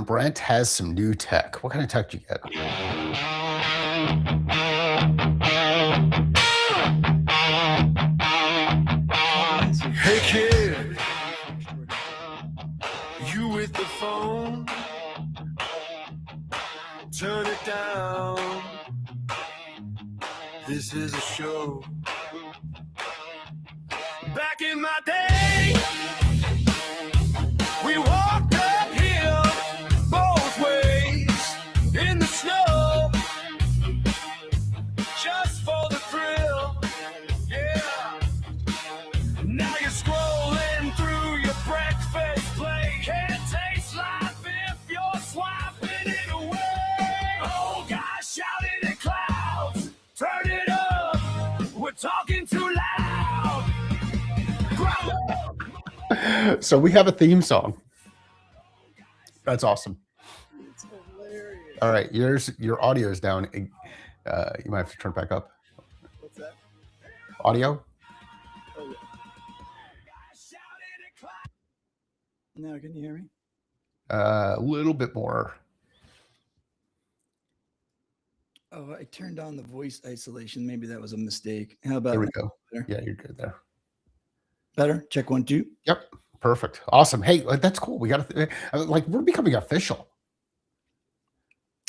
Brent has some new tech. What kind of tech did you get? Hey kid, you with the phone? Turn it down. This is a show. Back in my day, we walked uphill both ways in the snow, just for the thrill. Yeah. Now you're scrolling through your breakfast plate. Can't taste life if you're swiping it away. Oh gosh, shout it at clouds. Turn it up. We're talking too loud. So we have a theme song. That's awesome. It's hilarious. All right, your audio is down. You might have to turn it back up. What's that? Audio? Oh, yeah. Now, can you hear me? A little bit more. Oh, I turned on the voice isolation. Maybe that was a mistake. How about There we now? go. Better? Yeah, you're good there. Better? Check 1, 2. Yep. Perfect. Awesome. Hey, that's cool. We got to like we're becoming official.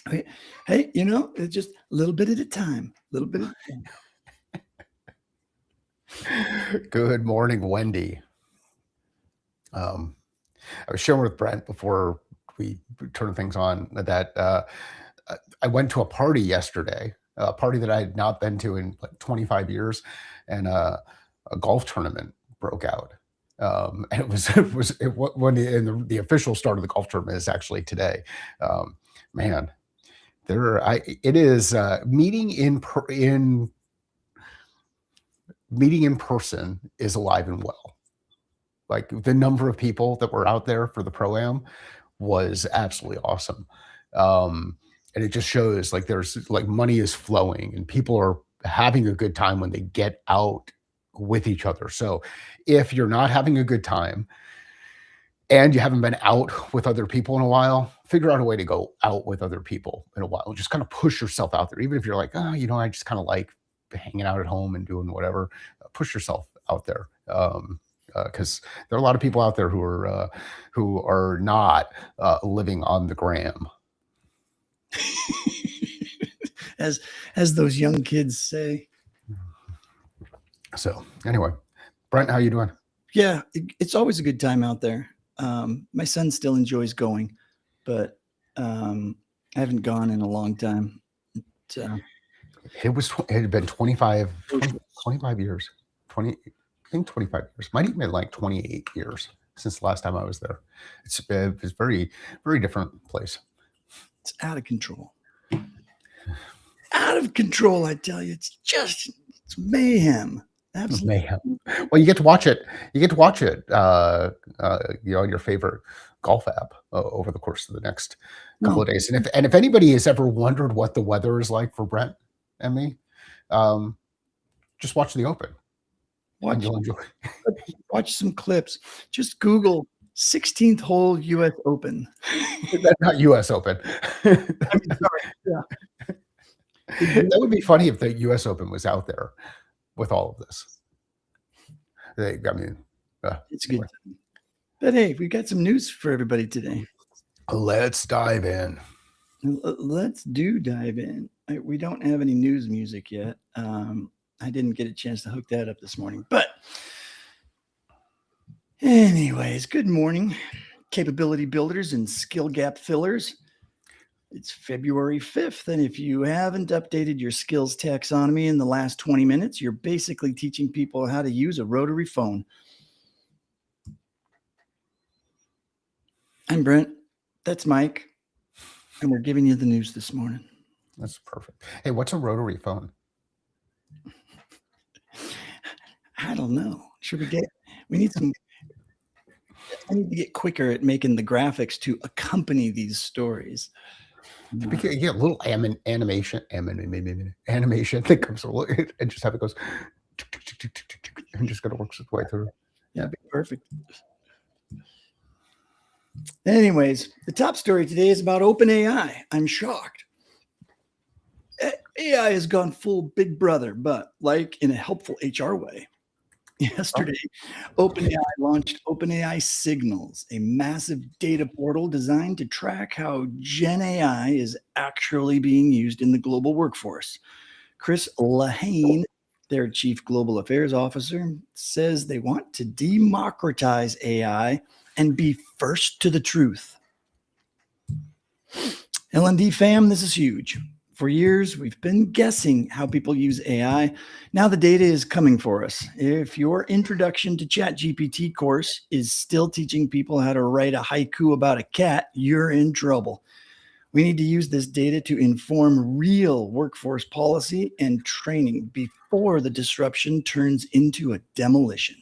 Okay. Hey, it's just a little bit at a time. A little bit at a time. Good morning, Wendy. I was sharing with Brent before we turned things on that I went to a party yesterday, a party that I had not been to in like 25 years, and a golf tournament broke out. And when the official start of the golf tournament is actually today. Man, it is meeting in person is alive and well. Like the number of people that were out there for the Pro-Am was absolutely awesome. And it just shows like there's like money is flowing and people are having a good time when they get out with each other. So if you're not having a good time and you haven't been out with other people in a while, figure out a way to go out with other people in a while. Just kind of push yourself out there. Even if you're like, oh, I just kind of like hanging out at home and doing whatever, push yourself out there. Because there are a lot of people out there who are not living on the gram. As those young kids say. So anyway, Brent, how you doing? Yeah, it's always a good time out there. My son still enjoys going, but I haven't gone in a long time. It had been 25 years. 20, I think 25 years. Might even been like 28 years since the last time I was there. It's very, very different place. It's out of control. Out of control, I tell you. It's mayhem. Absolutely. Mayhem. Well, you get to watch it. On your favorite golf app over the course of the next couple of days. And if anybody has ever wondered what the weather is like for Brent and me, just watch the Open. You'll enjoy. Watch some clips. Just Google 16th hole U.S. Open. That's not U.S. Open. Sorry. Yeah. That would be funny if the U.S. Open was out there with all of this. It's good. But hey, we've got some news for everybody today. Let's dive in. Let's dive in. We don't have any news music yet. I didn't get a chance to hook that up this morning. But anyways, good morning, capability builders and skill gap fillers. It's February 5th, and if you haven't updated your skills taxonomy in the last 20 minutes, you're basically teaching people how to use a rotary phone. I'm Brent. That's Mike. And we're giving you the news this morning. That's perfect. Hey, what's a rotary phone? I don't know. I need to get quicker at making the graphics to accompany these stories. You get a little animation that comes through and just have it goes and just kind of works its way through. Yeah, perfect. Anyways, the top story today is about OpenAI. I'm shocked. AI has gone full Big Brother, but like in a helpful HR way. Yesterday, OpenAI launched OpenAI Signals, a massive data portal designed to track how Gen AI is actually being used in the global workforce. Chris Lahane, their chief global affairs officer, says they want to democratize AI and be first to the truth. L&D fam, this is huge. For years, we've been guessing how people use AI. Now the data is coming for us. If your introduction to ChatGPT course is still teaching people how to write a haiku about a cat, you're in trouble. We need to use this data to inform real workforce policy and training before the disruption turns into a demolition.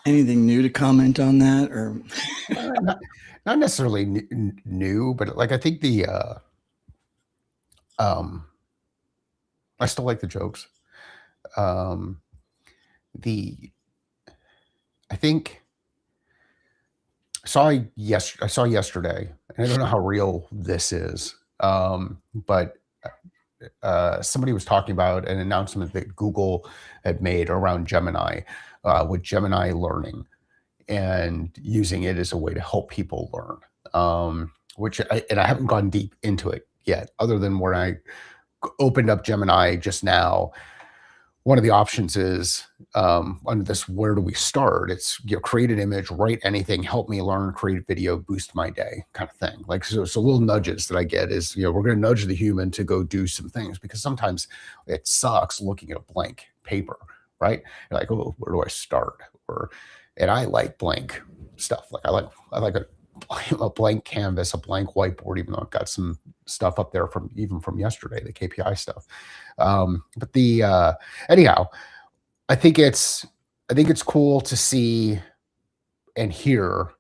Anything new to comment on that, or not necessarily new, but like I think I still like the jokes. I think I saw yesterday, and I don't know how real this is, but somebody was talking about an announcement that Google had made around Gemini, with Gemini learning and using it as a way to help people learn. Which I haven't gone deep into it yet, other than when I opened up Gemini just now. One of the options is under this, where do we start? It's, create an image, write anything, help me learn, create a video, boost my day, kind of thing. Like, so little nudges that I get is, we're going to nudge the human to go do some things, because sometimes it sucks looking at a blank paper, right? You're like, oh, where do I start? And I like blank stuff. Like I like a blank canvas, a blank whiteboard, even though I've got some stuff up there from yesterday, the KPI stuff. But anyhow, I think it's cool to see and hear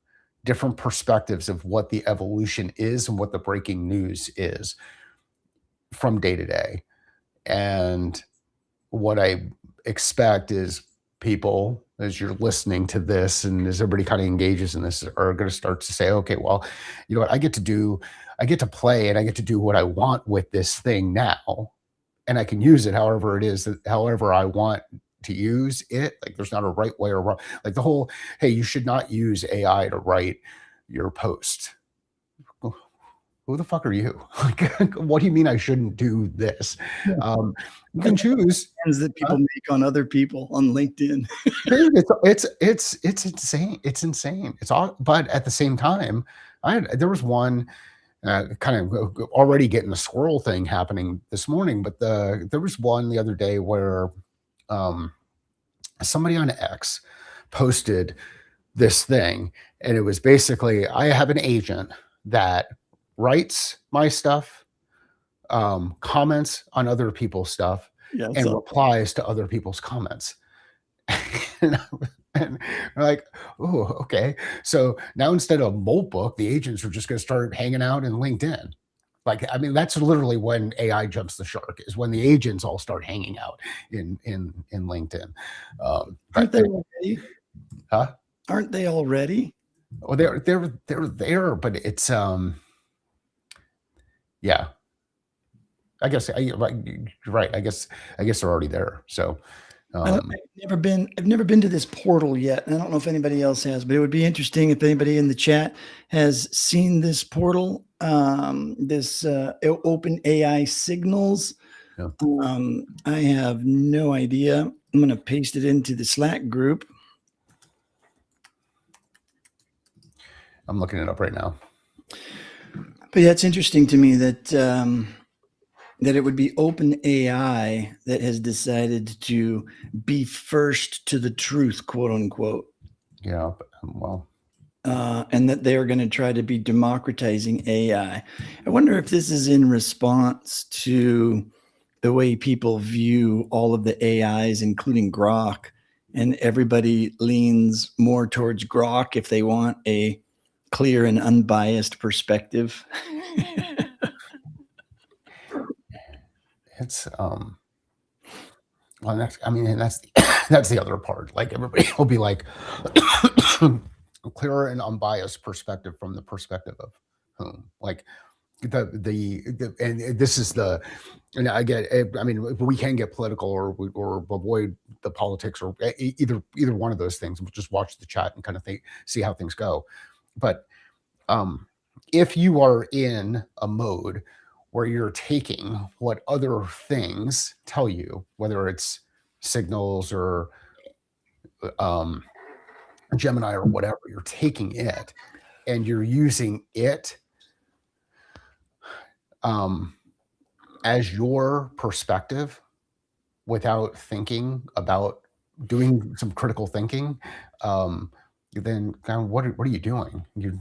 different perspectives of what the evolution is and what the breaking news is from day to day. And what I expect is people, as you're listening to this and as everybody kind of engages in this, are going to start to say, okay, well, you know what, I get to play and I get to do what I want with this thing now. And I can use it however it is, however I want to use it. Like, there's not a right way or wrong. Like the whole, hey, you should not use AI to write your post. Who the fuck are you? Like, what do you mean I shouldn't do this? You can choose. that people make on other people on LinkedIn. It's insane. It's insane. It's all, but at the same time, there was one kind of already getting the squirrel thing happening this morning, but there was one the other day where somebody on X posted this thing, and it was basically, I have an agent that writes my stuff, comments on other people's stuff, and replies to other people's comments. and we're like, oh, okay. So now instead of Moltbook, the agents are just going to start hanging out in LinkedIn. Like, I mean, that's literally when AI jumps the shark, is when the agents all start hanging out in LinkedIn. Aren't they already? Huh? Aren't they already? Well, they're there, but it's yeah. I guess you're right. I guess they're already there. So I've never been to this portal yet. I don't know if anybody else has, but it would be interesting if anybody in the chat has seen this portal, this Open AI Signals. Yeah. I have no idea. I'm going to paste it into the Slack group. I'm looking it up right now. But yeah, it's interesting to me that it would be OpenAI that has decided to be first to the truth, quote unquote. Yeah, well. And that they are going to try to be democratizing AI. I wonder if this is in response to the way people view all of the AIs, including Grok, and everybody leans more towards Grok if they want a clear and unbiased perspective. It's Well, and that's that's the other part. Like everybody will be like clearer and unbiased perspective from the perspective of whom? Like and this is the, and I get, I mean, we can get political or avoid the politics or either one of those things. We'll just watch the chat and kind of see how things go. But if you are in a mode where you're taking what other things tell you, whether it's signals or Gemini or whatever, you're taking it and you're using it as your perspective without thinking about doing some critical thinking, then kind of what are you doing? You're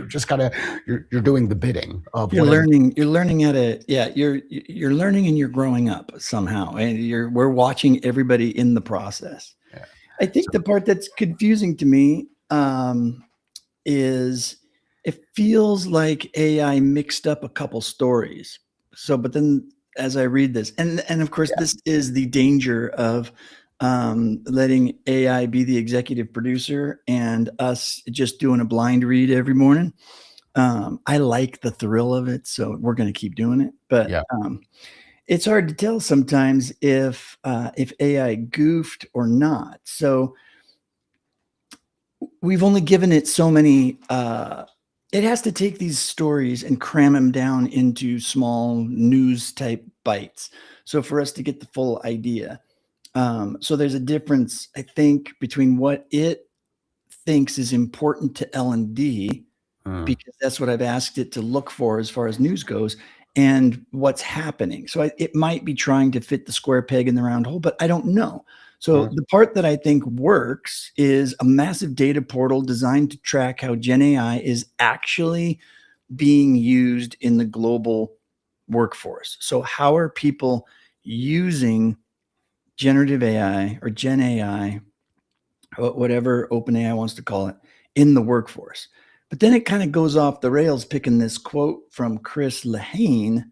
just kind of you're doing the bidding of you're learning how to, you're learning and you're growing up somehow, and we're watching everybody in the process. Yeah. I think the part that's confusing to me is it feels like AI mixed up a couple stories. So, but then as I read this, and of course, this is the danger of letting AI be the executive producer and us just doing a blind read every morning. I like the thrill of it, so we're going to keep doing it. But it's hard to tell sometimes if AI goofed or not. So we've only given it so many. It has to take these stories and cram them down into small news type bites. So for us to get the full idea. So there's a difference, I think, between what it thinks is important to L&D, because that's what I've asked it to look for as far as news goes, and what's happening. So it might be trying to fit the square peg in the round hole, but I don't know. So the part that I think works is a massive data portal designed to track how Gen AI is actually being used in the global workforce. So how are people using generative AI or Gen AI, whatever OpenAI wants to call it, in the workforce? But then it kind of goes off the rails, picking this quote from Chris Lehane,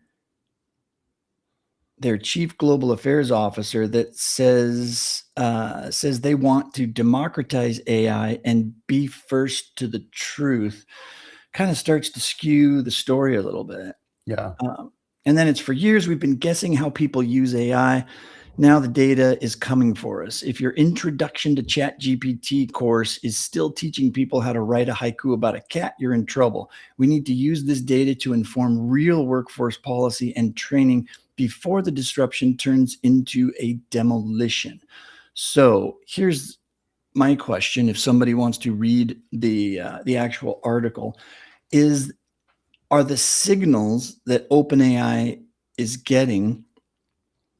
their chief global affairs officer, that says they want to democratize AI and be first to the truth. Kind of starts to skew the story a little bit. Yeah. And then it's, for years we've been guessing how people use AI. Now the data is coming for us. If your introduction to ChatGPT course is still teaching people how to write a haiku about a cat, you're in trouble. We need to use this data to inform real workforce policy and training before the disruption turns into a demolition. So here's my question, if somebody wants to read the actual article, are the signals that OpenAI is getting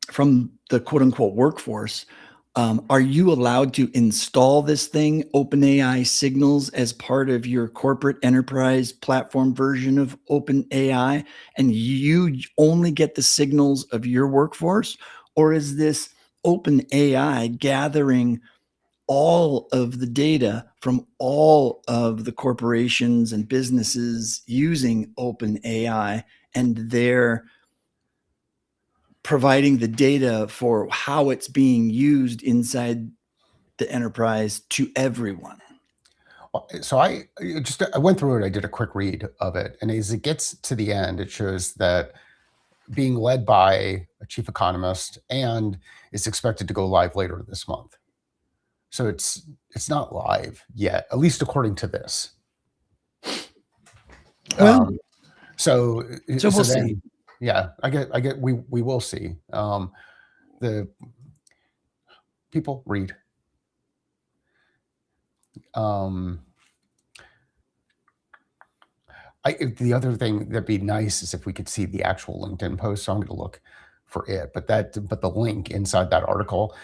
from the quote unquote workforce, are you allowed to install this thing, OpenAI signals, as part of your corporate enterprise platform version of OpenAI, and you only get the signals of your workforce? Or is this OpenAI gathering all of the data from all of the corporations and businesses using OpenAI, and they're providing the data for how it's being used inside the enterprise to everyone? So I went through it. I did a quick read of it, and as it gets to the end, it shows that being led by a chief economist, and is expected to go live later this month. So it's not live yet, at least according to this. Well, so we'll see. Yeah, I get. We will see. The people read. The other thing that'd be nice is if we could see the actual LinkedIn post. So I'm going to look for it, but the link inside that article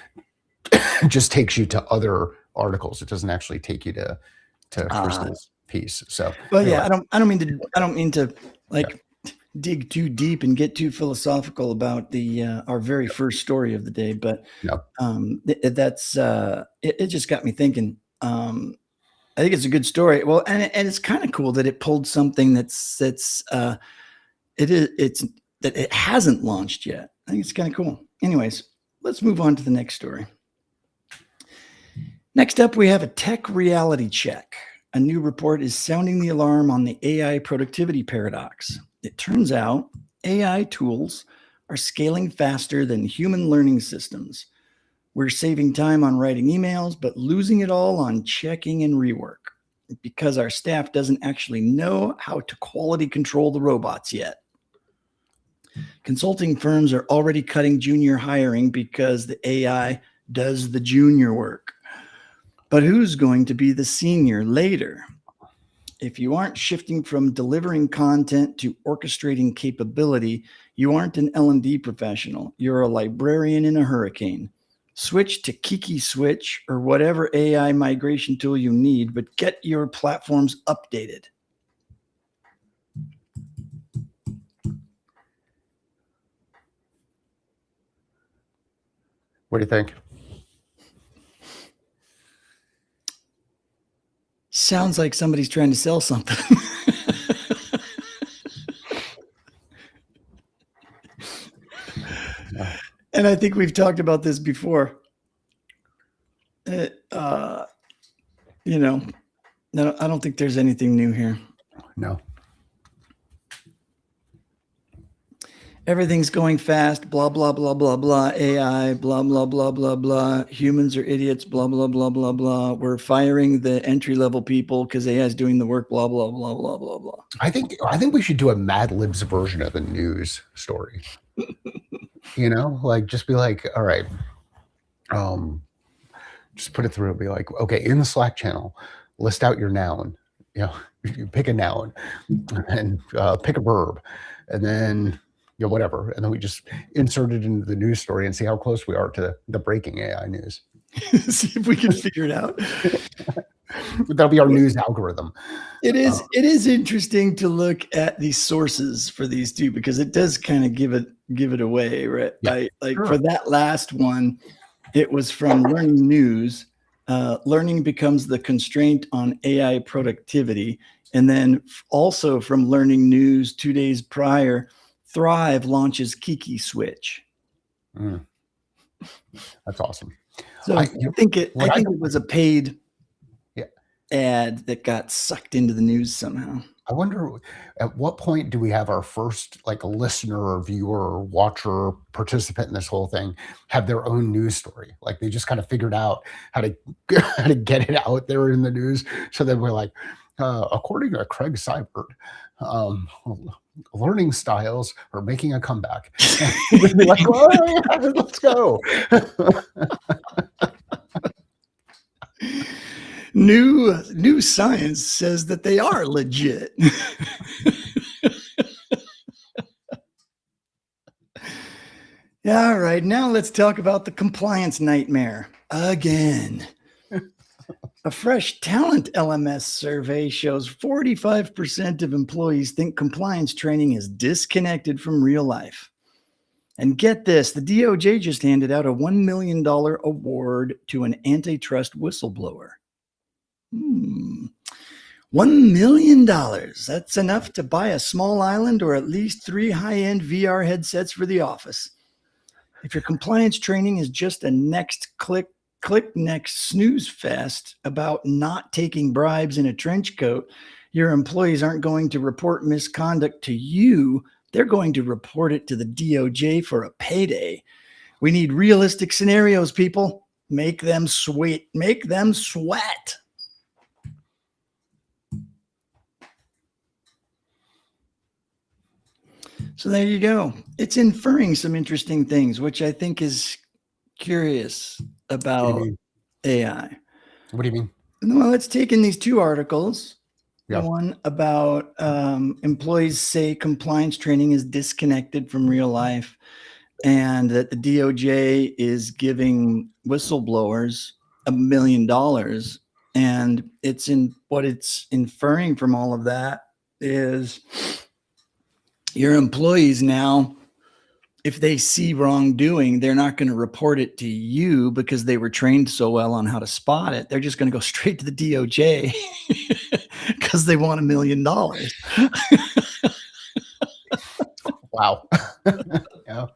just takes you to other articles. It doesn't actually take you to Kristen's piece. So, well, anyway. Yeah, I don't mean to dig too deep and get too philosophical about our very first story of the day, but that's it just got me thinking. I think it's a good story. Well, and it's kind of cool that it pulled something that it hasn't launched yet. I think it's kind of cool. Anyways, let's move on to the next story. Next up, we have a tech reality check. A new report is sounding the alarm on the AI productivity paradox. It turns out AI tools are scaling faster than human learning systems. We're saving time on writing emails, but losing it all on checking and rework because our staff doesn't actually know how to quality control the robots yet. Consulting firms are already cutting junior hiring because the AI does the junior work. But who's going to be the senior later? If you aren't shifting from delivering content to orchestrating capability, you aren't an L&D professional. You're a librarian in a hurricane. Switch to Kiki Switch or whatever AI migration tool you need, but get your platforms updated. What do you think? Sounds like somebody's trying to sell something. And I think we've talked about this before. I don't think there's anything new here. No. Everything's going fast, blah, blah, blah, blah, blah, AI, blah, blah, blah, blah, blah. Humans are idiots, blah, blah, blah, blah, blah. We're firing the entry-level people because AI is doing the work, blah, blah, blah, blah, blah, blah. I think we should do a Mad Libs version of a news story. Like just be like, all right, just put it through and be like, okay, in the Slack channel, list out your noun. You pick a noun and pick a verb, and then whatever, and then we just insert it into the news story and see how close we are to the breaking AI news. See if we can figure it out. That'll be our news algorithm. It is interesting to look at the sources for these two because it does kind of give it away, right? Yeah, sure. For that last one, it was from Learning News. Learning becomes the constraint on AI productivity. And then also from Learning News 2 days prior, Thrive launches Kiki Switch. That's awesome. So I think it was a paid ad that got sucked into the news somehow. I wonder at what point do we have our first listener or viewer or watcher or participant in this whole thing have their own news story? Like they just kind of figured out how to get it out there in the news. So then we're like, according to Craig Seibert, learning styles are making a comeback. We'd be like, oh, yeah, let's go. New science says that they are legit. Yeah, all right. Now let's talk about the compliance nightmare again. A fresh talent LMS survey shows 45% of employees think compliance training is disconnected from real life. And get this, the DOJ just handed out a $1 million award to an antitrust whistleblower. $1 million. That's enough to buy a small island or at least 3 high-end VR headsets for the office. If your compliance training is just a next click next snooze fest about not taking bribes in a trench coat, your employees aren't going to report misconduct to you. They're going to report it to the DOJ for a payday. We need realistic scenarios, people. Make them sweat. Make them sweat. So there you go. It's inferring some interesting things, which I think is curious about AI. What do you mean? Well, it's taken these 2 articles. Yeah. The one about employees say compliance training is disconnected from real life and that the DOJ is giving whistleblowers $1 million. And what it's inferring from all of that is your employees now, if they see wrongdoing, they're not going to report it to you because they were trained so well on how to spot it. They're just going to go straight to the DOJ because they want $1 million. Wow. Yeah.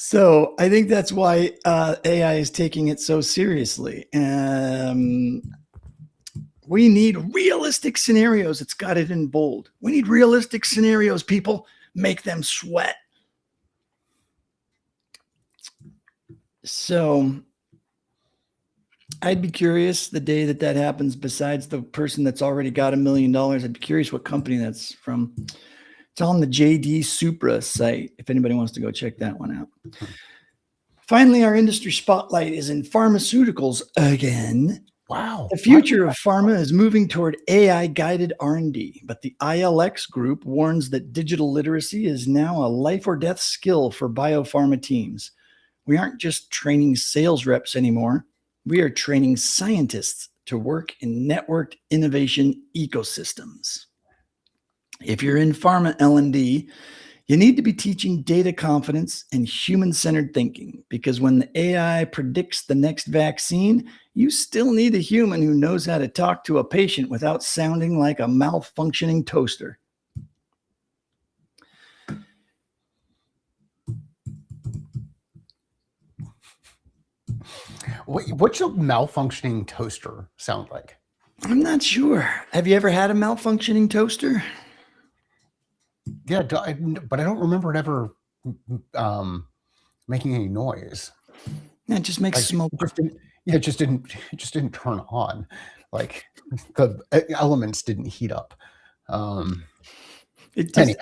So I think that's why AI is taking it so seriously. We need realistic scenarios. It's got it in bold. We need realistic scenarios, people. Make them sweat. So I'd be curious the day that happens, besides the person that's already got $1 million. I'd be curious what company that's from. It's on the JD Supra site, if anybody wants to go check that one out. Finally, our industry spotlight is in pharmaceuticals again. Wow. The future of pharma is moving toward AI-guided R&D, but the ILX group warns that digital literacy is now a life or death skill for biopharma teams. We aren't just training sales reps anymore. We are training scientists to work in networked innovation ecosystems. If you're in pharma L&D, you need to be teaching data confidence and human-centered thinking, because when the AI predicts the next vaccine, you still need a human who knows how to talk to a patient without sounding like a malfunctioning toaster. What's a malfunctioning toaster sound like? I'm not sure. Have you ever had a malfunctioning toaster? Yeah, but I don't remember it ever making any noise. Yeah, it just makes smoke. It just didn't turn on. Like the elements didn't heat up. It just,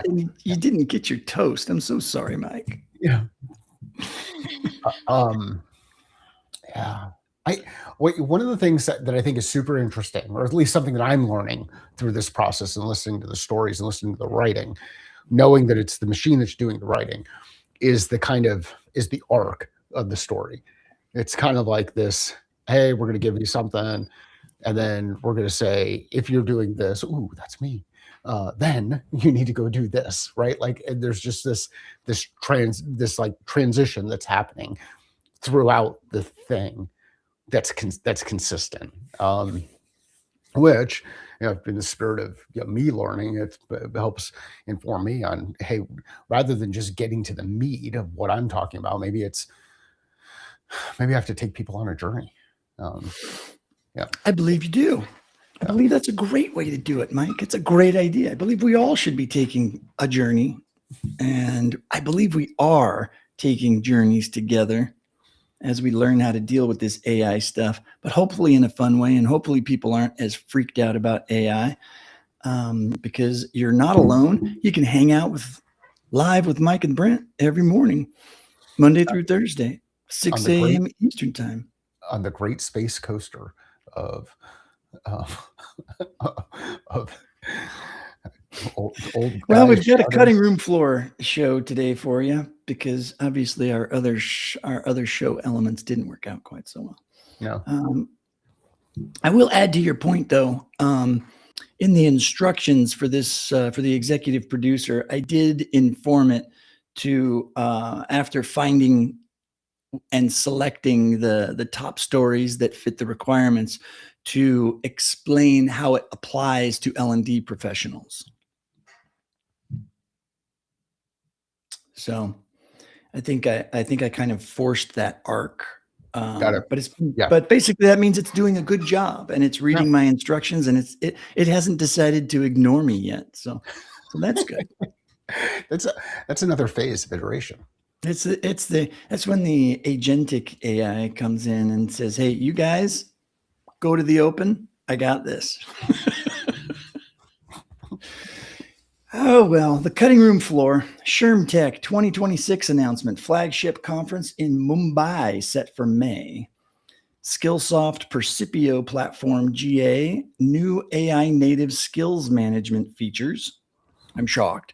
you didn't get your toast. I'm so sorry, Mike. Yeah. Yeah. One of the things that I think is super interesting, or at least something that I'm learning through this process and listening to the stories and listening to the writing, knowing that it's the machine that's doing the writing, is the arc of the story. It's kind of like this, hey, we're going to give you something, and then we're going to say, if you're doing this, ooh, that's me. Then you need to go do this, right? Like, and there's just this transition that's happening throughout the thing that's consistent, which, in the spirit of me learning, it helps inform me on, hey, rather than just getting to the meat of what I'm talking about, maybe I have to take people on a journey. Yeah, I believe you do. I believe that's a great way to do it, Mike. It's a great idea. I believe we all should be taking a journey, and I believe we are taking journeys together as we learn how to deal with this AI stuff, but hopefully in a fun way. And hopefully people aren't as freaked out about AI, because you're not alone. You can hang out live with Mike and Brent every morning, Monday through Thursday, 6 a.m. Eastern time. On the great space coaster of old well, we've got a cutting room floor show today for you, because obviously our other show elements didn't work out quite so well. No. I will add to your point, though. In the instructions for this, for the executive producer, I did inform it to, after finding and selecting the top stories that fit the requirements, to explain how it applies to L&D professionals. So I think I kind of forced that arc. Got it. But basically that means it's doing a good job, and it's reading my instructions, and it hasn't decided to ignore me yet. So that's good. That's another phase of iteration. That's when the agentic AI comes in and says, hey, you guys go to the open. I got this. Oh, well, the cutting room floor, ShermTech 2026 announcement, flagship conference in Mumbai set for May. Skillsoft Percipio platform GA, new AI native skills management features. I'm shocked.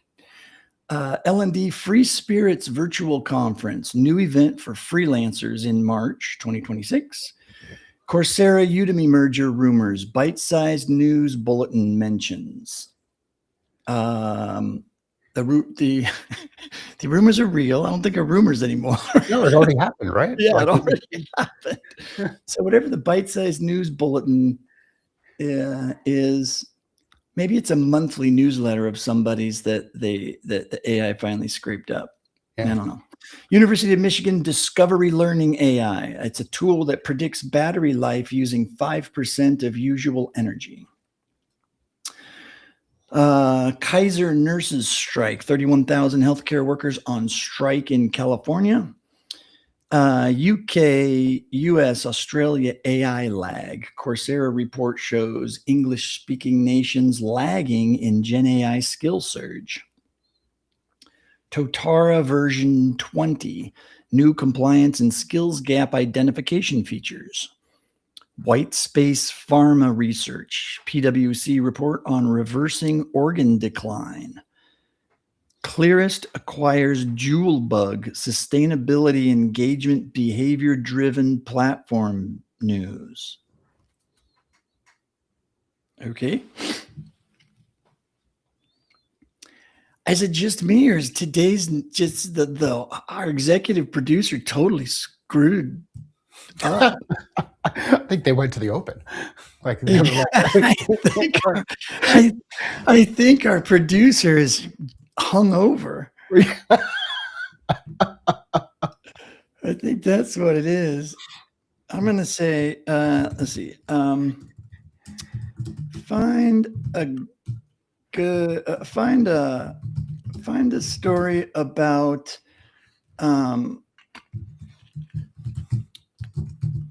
L&D Free Spirits virtual conference, new event for freelancers in March 2026. Coursera Udemy merger rumors, bite-sized news bulletin mentions. The rumors are real. I don't think they're rumors anymore. No, it already happened, right? Yeah, it already happened. So whatever the bite-sized news bulletin is, maybe it's a monthly newsletter of somebody's that the AI finally scraped up. Yeah. I don't know. University of Michigan Discovery Learning AI. It's a tool that predicts battery life using 5% of usual energy. Kaiser nurses strike. 31,000 healthcare workers on strike in California. UK, US, Australia AI lag. Coursera report shows English-speaking nations lagging in Gen AI skill surge. Totara version 20, new compliance and skills gap identification features. White Space Pharma Research, PwC report on reversing organ decline. Clearest acquires Julebug, sustainability engagement behavior-driven platform news. Okay. Is it just me, or is today's just our executive producer totally screwed up? I think they went to the open. Like, they were I think our producer is hungover. I think that's what it is. I'm gonna say, let's see. Find a story about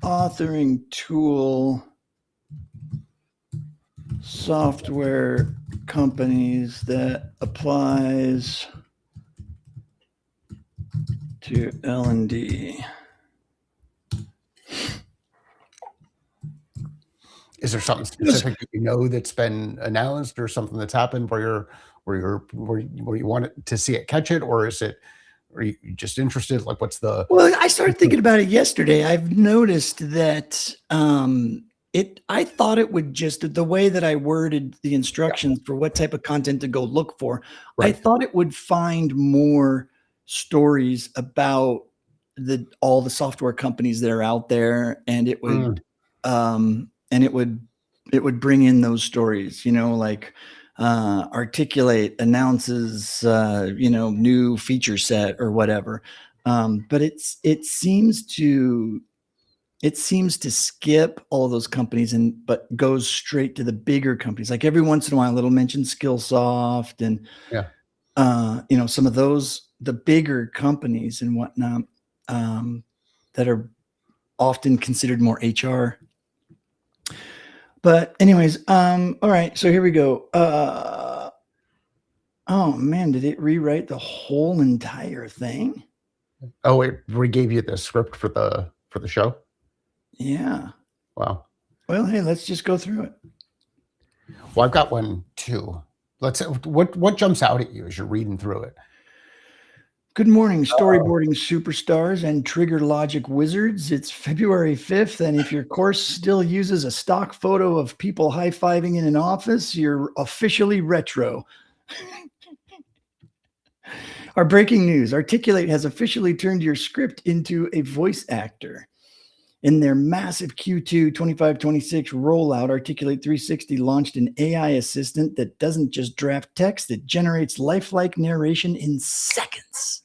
authoring tool software companies that applies to L&D. Is there something specific that you know that's been announced, or something that's happened where you want to see it catch it, or are you just interested? Like, what's the? Well, I started thinking about it yesterday. I've noticed that I thought it would just, the way that I worded the instructions for what type of content to go look for, I thought it would find more stories about all the software companies that are out there, and it would it would bring in those stories, like Articulate announces new feature set or whatever. But it seems to skip all of those companies but goes straight to the bigger companies. Like every once in a while it'll mention Skillsoft and some of those, the bigger companies and whatnot, that are often considered more HR. But anyways, all right, so here we go. Oh man, did it rewrite the whole entire thing? Oh, it re-gave you the script for the show? Yeah. Wow. Well, hey, let's just go through it. Well, I've got one too. What jumps out at you as you're reading through it? Good morning, storyboarding superstars and trigger logic wizards. It's February 5th, and if your course still uses a stock photo of people high-fiving in an office, you're officially retro. Our breaking news: Articulate has officially turned your script into a voice actor. In their massive Q2 25-26 rollout, Articulate 360 launched an AI assistant that doesn't just draft text, it generates lifelike narration in seconds.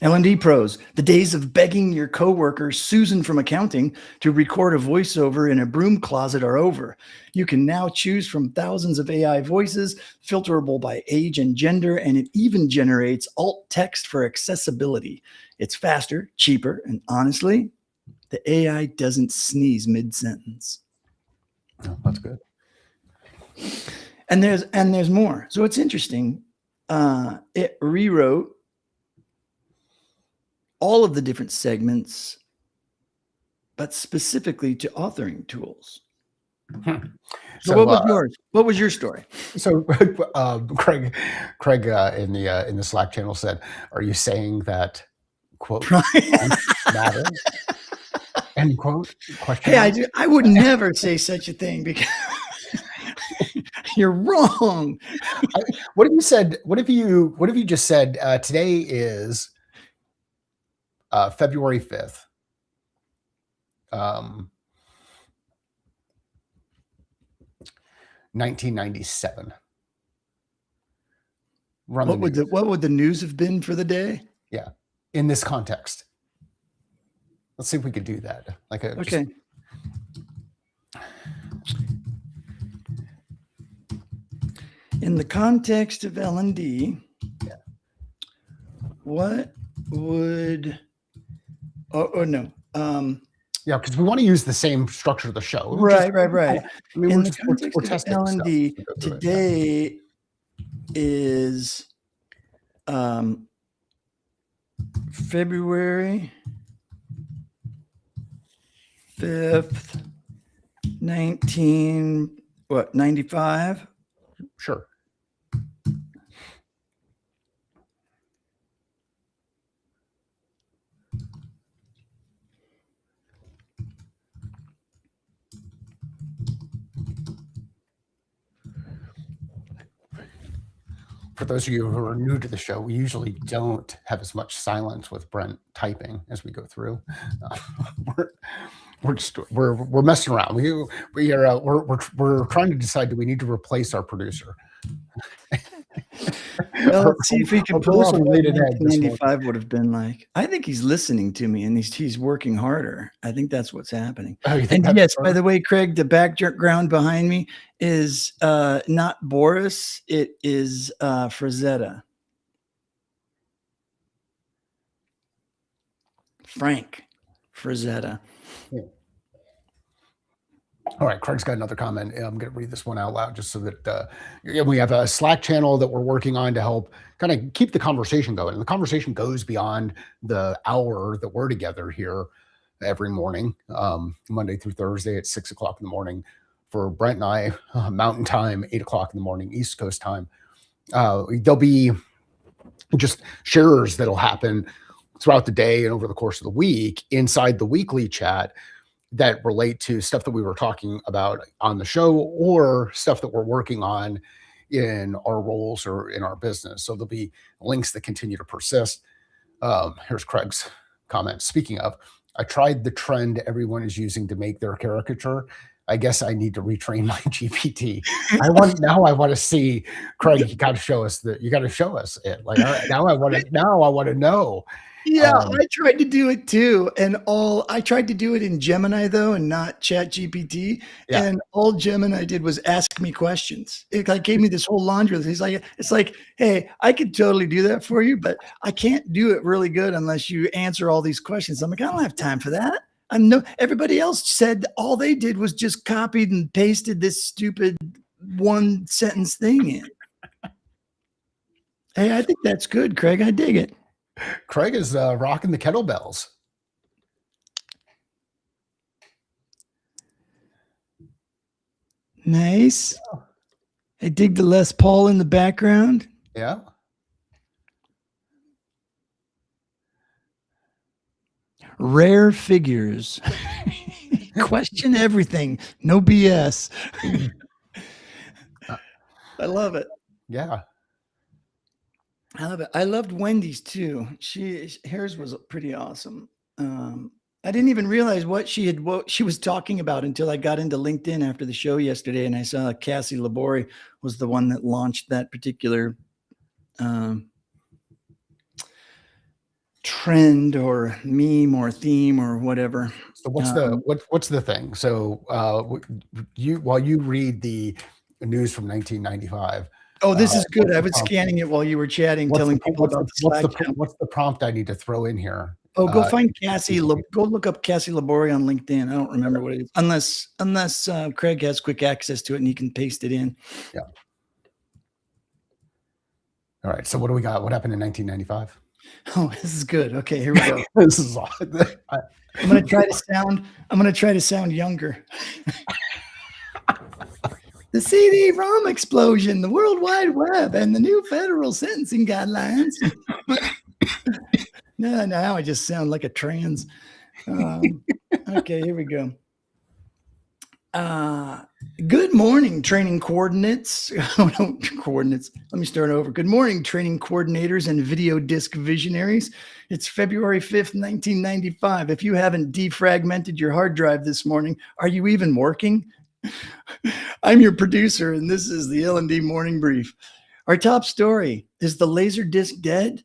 L&D pros: the days of begging your coworker Susan from accounting to record a voiceover in a broom closet are over. You can now choose from thousands of AI voices, filterable by age and gender, and it even generates alt text for accessibility. It's faster, cheaper, and honestly, the AI doesn't sneeze mid-sentence. Oh, that's good. And there's more. So it's interesting. It rewrote all of the different segments, but specifically to authoring tools. So what was yours? What was your story? So Craig in the Slack channel said, "Are you saying that quote matter?" End quote. Question. Hey, I would never say such a thing because you're wrong. What if you said? What if you just said today is February 5th. 1997. run What the news. what would the news have been for the day? Yeah, in this context. Let's see if we could do that. Like a Okay. In the context of L&D, what would? Oh no. Yeah, because we want to use the same structure of the show. Right. I mean, In we're the just, context we're of testing L&D, stuff. today is February 5th, 95? Sure. For those of you who are new to the show, we usually don't have as much silence with Brent typing as we go through. We're messing around. We're trying to decide, do we need to replace our producer? Well, let's see if he can post what late ahead this morning. 1995 would have been like. I think he's listening to me and he's working harder. I think that's what's happening. Oh, you think And that's yes, by harder? the way, Craig, the background behind me is not Boris. It is Frazetta. Frank Frazetta. Yeah. All right, Craig's got another comment. I'm going to read this one out loud just so that we have a Slack channel that we're working on to help kind of keep the conversation going. And the conversation goes beyond the hour that we're together here every morning, Monday through Thursday at 6 o'clock in the morning for Brent and I, Mountain Time, 8 o'clock in the morning, East Coast time. There'll be just sharers that'll happen throughout the day and over the course of the week inside the weekly chat that relate to stuff that we were talking about on the show or stuff that we're working on in our roles or in our business. So there'll be links that continue to persist. Here's Craig's comment. Speaking of, I tried the trend everyone is using to make their caricature. I guess I need to retrain my GPT. I want to see, Craig, you got to show us it. Like now I want to know. Yeah, I tried to do it too. And I tried to do it in Gemini though, and not Chat GPT. Yeah. And all Gemini did was ask me questions. It like gave me this whole laundry list. It's like, hey, I could totally do that for you, but I can't do it really good unless you answer all these questions. I'm like, I don't have time for that. Everybody else said all they did was just copied and pasted this stupid one sentence thing in. Hey, I think that's good, Craig. I dig it. Craig is rocking the kettlebells. Nice. I dig the Les Paul in the background. Yeah. Rare figures. Question everything. No BS. I love it. Yeah. I love it. I loved Wendy's too. Hers was pretty awesome. I didn't even realize what she was talking about until I got into LinkedIn after the show yesterday, and I saw Cassie Labori was the one that launched that particular trend or meme or theme or whatever. So what's the thing? So while you read the news from 1995. Oh, this is good. I was scanning it while you were chatting, telling people about the Slack channel. What's the prompt I need to throw in here? Oh, go find Cassie. Go look up Cassie Labori on LinkedIn. I don't remember what it is, unless Craig has quick access to it and he can paste it in. Yeah. All right. So what do we got? What happened in 1995? Oh, this is good. Okay, here we go. This is I'm gonna try to sound younger. The CD-ROM explosion, the World Wide Web, and the new federal sentencing guidelines. No, now I just sound like a trans. Okay, here we go. Good morning, training coordinates. Coordinates. Let me start over. Good morning, training coordinators and video disc visionaries. It's February 5th, 1995. If you haven't defragmented your hard drive this morning, are you even working? I'm your producer, and this is the L&D Morning Brief. Our top story is the Laserdisc dead?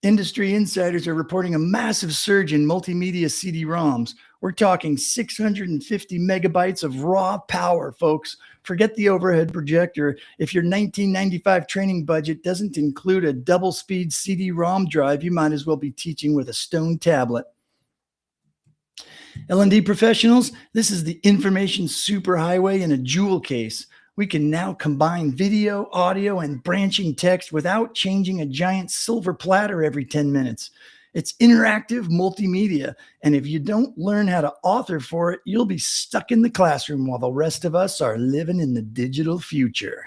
Industry insiders are reporting a massive surge in multimedia CD-ROMs. We're talking 650 megabytes of raw power, folks. Forget the overhead projector. If your 1995 training budget doesn't include a double-speed CD-ROM drive, you might as well be teaching with a stone tablet. L&D professionals, this is the information superhighway in a jewel case. We can now combine video, audio, and branching text without changing a giant silver platter every 10 minutes. It's interactive multimedia, and if you don't learn how to author for it, you'll be stuck in the classroom while the rest of us are living in the digital future.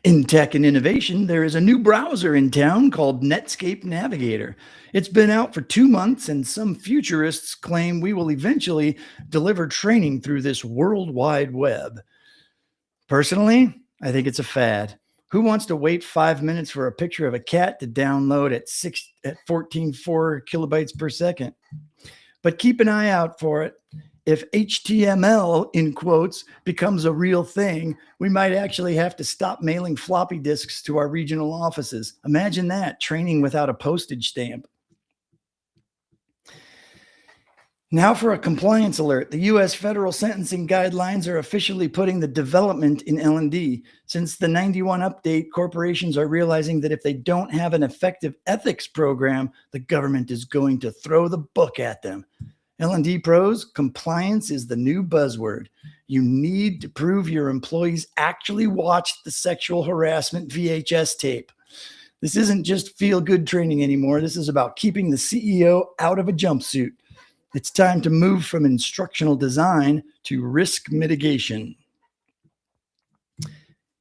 In tech and innovation, there is a new browser in town called Netscape Navigator. It's been out for 2 months, and some futurists claim we will eventually deliver training through this World Wide Web. Personally, I think it's a fad. Who wants to wait 5 minutes for a picture of a cat to download at 14.4 kilobytes per second? But keep an eye out for it. If HTML, in quotes, becomes a real thing, we might actually have to stop mailing floppy disks to our regional offices. Imagine that, training without a postage stamp. Now for a compliance alert. The U.S. federal sentencing guidelines are officially putting the development in L&D. Since the 91 update, corporations are realizing that if they don't have an effective ethics program, the government is going to throw the book at them. L&D pros, compliance is the new buzzword. You need to prove your employees actually watched the sexual harassment VHS tape. This isn't just feel-good training anymore. This is about keeping the CEO out of a jumpsuit. It's time to move from instructional design to risk mitigation.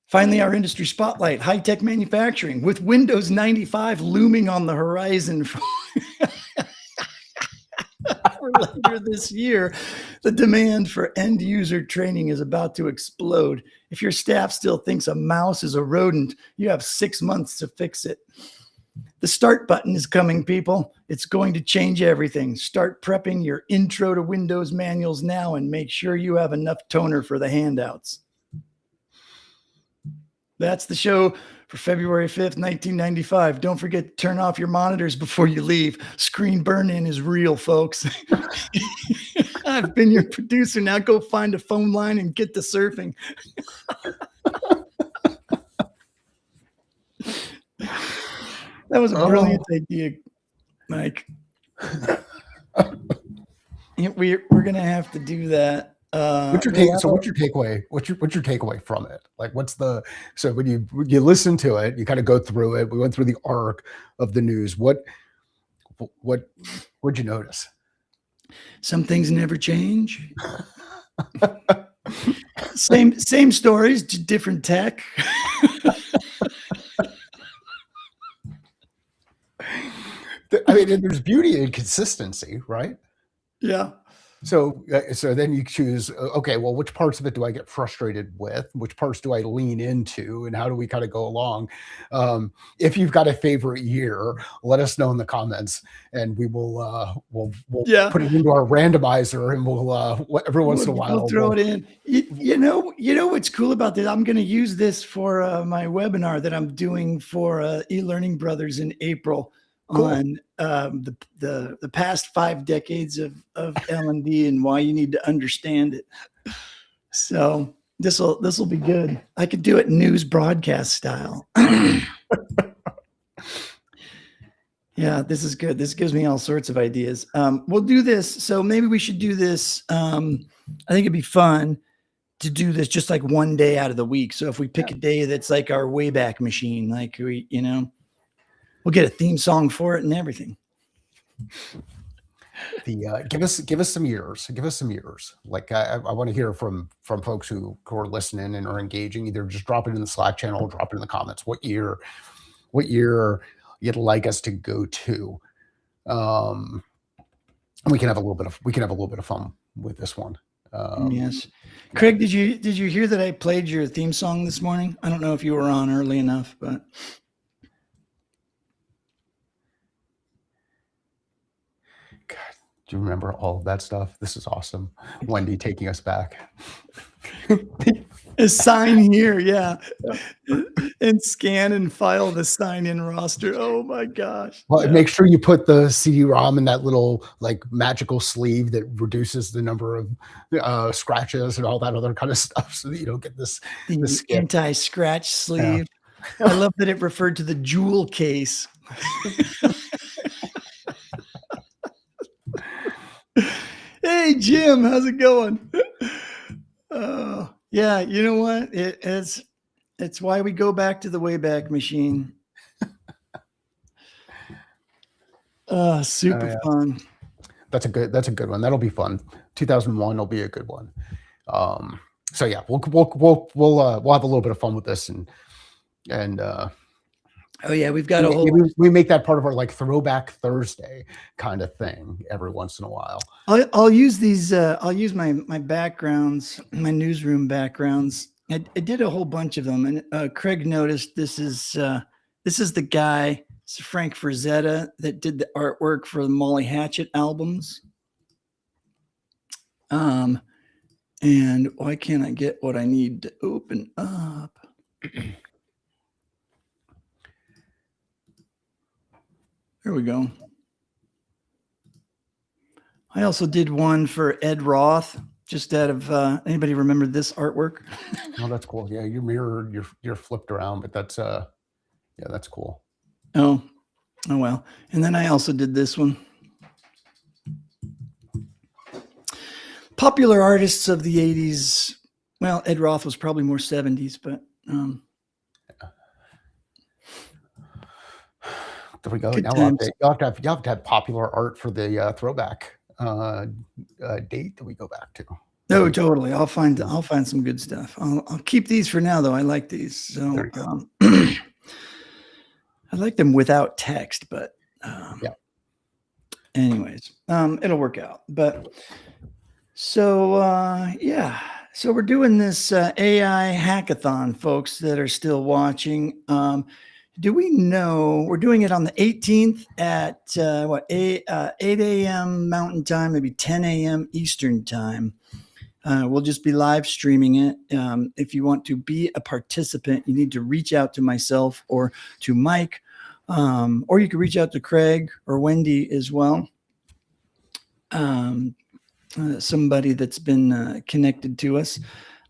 Finally, our industry spotlight, high-tech manufacturing. With Windows 95 looming on the horizon for later this year, the demand for end-user training is about to explode. If your staff still thinks a mouse is a rodent, you have 6 months to fix it. The start button is coming, people. It's going to change everything. Start prepping your intro to Windows manuals now and make sure you have enough toner for the handouts. That's the show for February 5th, 1995. Don't forget to turn off your monitors before you leave. Screen burn-in is real, folks. I've been your producer. Now go find a phone line and get to surfing. That was a brilliant idea, Mike. We're going to have to do that. What's your takeaway? What's your takeaway from it? Like, so when you listen to it, you kind of go through it. We went through the arc of the news. What'd you notice? Some things never change. Same stories, different tech. I mean, there's beauty in consistency, right? Yeah. So then you choose, okay, well, which parts of it do I get frustrated with? Which parts do I lean into? And how do we kind of go along? If you've got a favorite year, let us know in the comments, and we will we'll put it into our randomizer, and we'll every once in a while we'll throw it in. You know what's cool about this? I'm going to use this for my webinar that I'm doing for e-learning brothers in April. Cool. On the past 5 decades of L&D and why you need to understand it. So this will be good. I could do it news broadcast style. Yeah, this is good. This gives me all sorts of ideas. We'll do this. So maybe we should do this. I think it'd be fun to do this just like one day out of the week. So if we pick a day that's like our Wayback Machine, like we'll get a theme song for it and everything. Give us some years. Give us some years. Like I want to hear from folks who are listening and are engaging. Either just drop it in the Slack channel or drop it in the comments. What year you'd like us to go to? And we can have a little bit of fun with this one. Yes. Craig, did you hear that I played your theme song this morning? I don't know if you were on early enough, but. God, do you remember all of that stuff? This is awesome. Wendy taking us back. Sign here, yeah. And scan and file the sign-in roster. Oh my gosh. Well, Yeah. make sure you put the CD-ROM in that little like magical sleeve that reduces the number of scratches and all that other kind of stuff, so that you don't get this The skip. anti-scratch sleeve. I love that it referred to the jewel case. Hey, Jim, how's it going? Yeah, you know what? It's why we go back to the Wayback Machine. Super fun. That's a good one. That'll be fun. 2001 will be a good one. So yeah, we'll have a little bit of fun with this, and oh yeah, we've got a whole. We make that part of our like Throwback Thursday kind of thing every once in a while. I'll use these. I'll use my backgrounds, my newsroom backgrounds. I did a whole bunch of them, and Craig noticed this is the guy, Frank Frazetta, that did the artwork for the Molly Hatchet albums. And why can't I get what I need to open up? There we go. I also did one for Ed Roth, just out of anybody remember this artwork? Oh, that's cool. Yeah, you're mirrored, you're flipped around, but that's yeah, that's cool. Oh well. And then I also did this one. Popular artists of the 80s. Well, Ed Roth was probably more 70s, but there we go. Now you have to have popular art for the throwback date that we go back to. No, totally. I'll find some good stuff. I'll keep these for now, though. I like these. So I like them without text, but yeah. Anyways, it'll work out. But so yeah. So we're doing this AI hackathon, folks that are still watching. Do we know we're doing it on the 18th at 8 a.m. Mountain Time, maybe 10 a.m. Eastern Time. We'll just be live streaming it. If you want to be a participant, you need to reach out to myself or to Mike, or you can reach out to Craig or Wendy as well. Somebody that's been connected to us.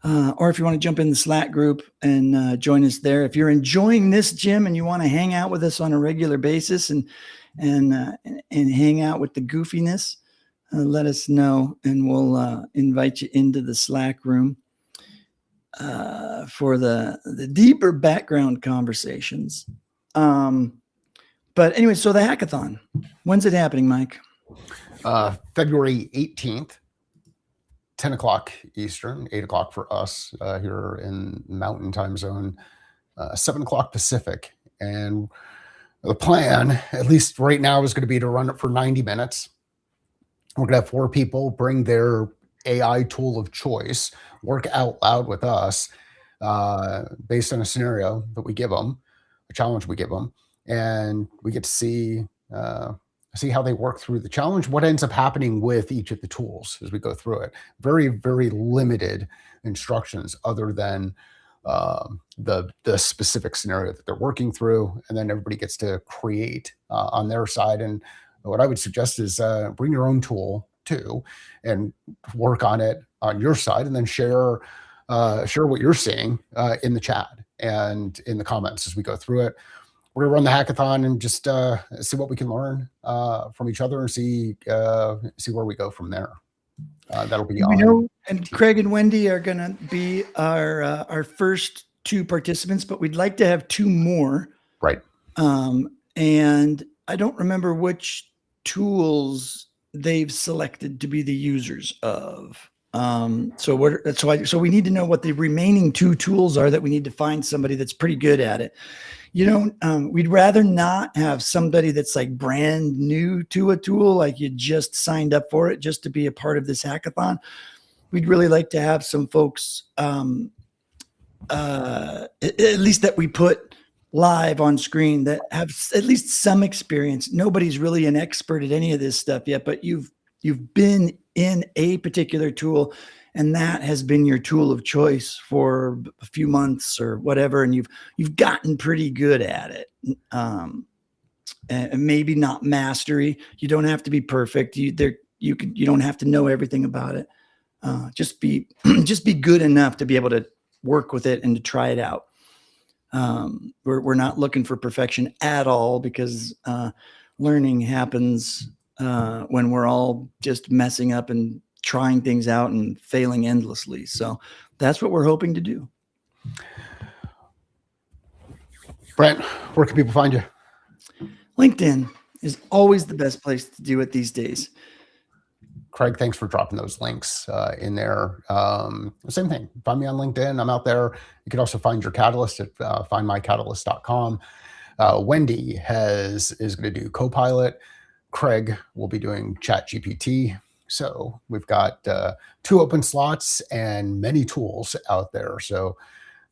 Or if you want to jump in the Slack group and join us there. If you're enjoying this, Jim, and you want to hang out with us on a regular basis and hang out with the goofiness, let us know, and we'll invite you into the Slack room for the deeper background conversations. But anyway, so the hackathon, when's it happening, Mike? February 18th. 10 o'clock Eastern, 8 o'clock for us here in Mountain Time Zone, 7 o'clock Pacific. And the plan, at least right now, is going to be to run it for 90 minutes. We're going to have 4 people bring their AI tool of choice, work out loud with us based on a scenario that we give them, a challenge we give them, and we get to see how they work through the challenge, what ends up happening with each of the tools as we go through it. Very, very limited instructions other than the specific scenario that they're working through. And then everybody gets to create on their side. And what I would suggest is bring your own tool too and work on it on your side, and then share what you're seeing in the chat and in the comments as we go through it. We're gonna run the hackathon and just see what we can learn from each other and see where we go from there. That'll be on. And Craig and Wendy are gonna be our first 2 participants, but we'd like to have 2 more. Right. And I don't remember which tools they've selected to be the users of. So we need to know what the remaining 2 tools are that we need to find somebody that's pretty good at it. You know, we'd rather not have somebody that's like brand new to a tool, like you just signed up for it just to be a part of this hackathon. We'd really like to have some folks, at least that we put live on screen, that have at least some experience. Nobody's really an expert at any of this stuff yet, but you've been in a particular tool, and that has been your tool of choice for a few months or whatever, and you've gotten pretty good at it. And maybe not mastery. You don't have to be perfect. You don't have to know everything about it. Just be good enough to be able to work with it and to try it out. We're not looking for perfection at all, because learning happens when we're all just messing up and trying things out and failing endlessly. So that's what we're hoping to do. Brent, where can people find you? LinkedIn is always the best place to do it these days. Craig, thanks for dropping those links in there. Same thing. Find me on LinkedIn. I'm out there. You can also find your Catalyst at findmycatalyst.com. Wendy is going to do Copilot. Craig will be doing ChatGPT. So we've got 2 open slots and many tools out there. So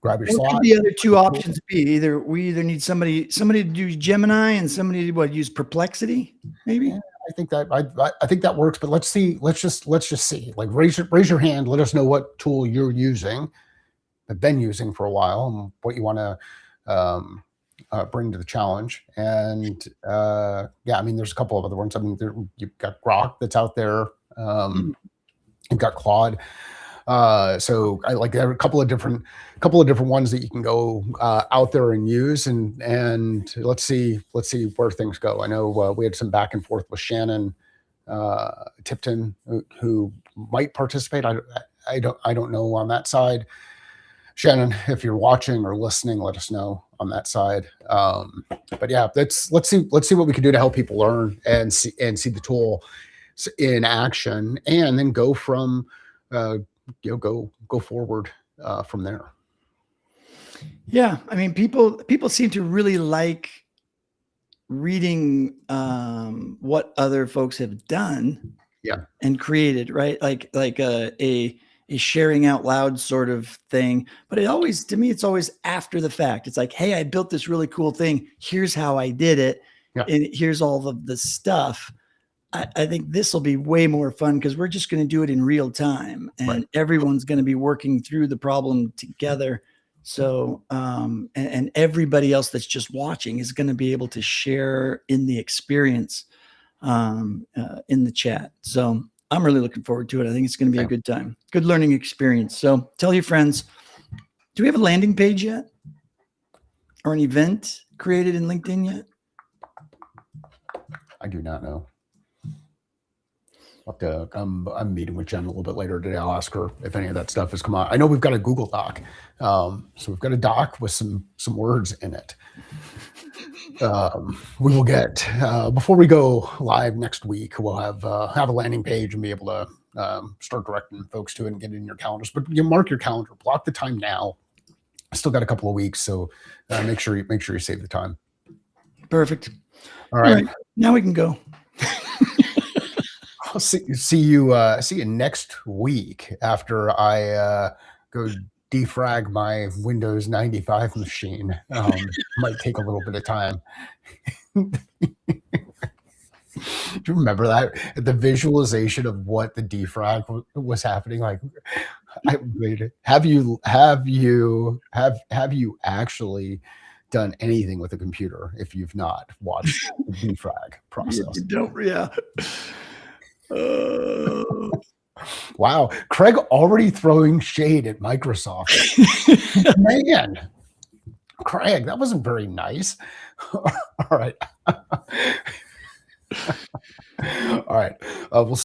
grab your slot. What could the other 2 options be? We either need somebody to do Gemini and somebody to use Perplexity, maybe. Yeah, I think that works. But let's see. Let's just see. Like raise your hand. Let us know what tool you're using, have been using for a while, and what you want to bring to the challenge. And yeah, I mean, there's a couple of other ones. I mean, you've got Grok that's out there. You've got Claude. So I like there are a couple of different ones that you can go out there and use, and let's see where things go. I know we had some back and forth with Shannon Tipton, who might participate. I don't know on that side. Shannon, if you're watching or listening, let us know on that side. But yeah, let's see what we can do to help people learn and see the tool in action, and then go from go forward from there. Yeah, I mean, people seem to really like reading what other folks have done, and created, right? Like a sharing out loud sort of thing. But to me, it's always after the fact. It's like, hey, I built this really cool thing. Here's how I did it, and here's all of the stuff. I think this will be way more fun, because we're just going to do it in real time, and everyone's going to be working through the problem together. So, and everybody else that's just watching is going to be able to share in the experience in the chat. So I'm really looking forward to it. I think it's going to be a good time, good learning experience. So tell your friends. Do we have a landing page yet, or an event created in LinkedIn yet? I do not know. I'm meeting with Jen a little bit later today. I'll ask her if any of that stuff has come out. I know we've got a Google Doc, so we've got a doc with some words in it. We will get before we go live next week. We'll have a landing page and be able to start directing folks to it and get it in your calendars. But you mark your calendar, block the time now. Still got a couple of weeks, so make sure you save the time. Perfect. All right. Now we can go. I'll see you next week after I go defrag my Windows 95 machine. Might take a little bit of time. Do you remember that? The visualization of what the defrag was happening? Like, have you actually done anything with a computer if you've not watched the defrag process? Yeah. Wow, Craig already throwing shade at Microsoft. Man, Craig, that wasn't very nice. All right. All right. We'll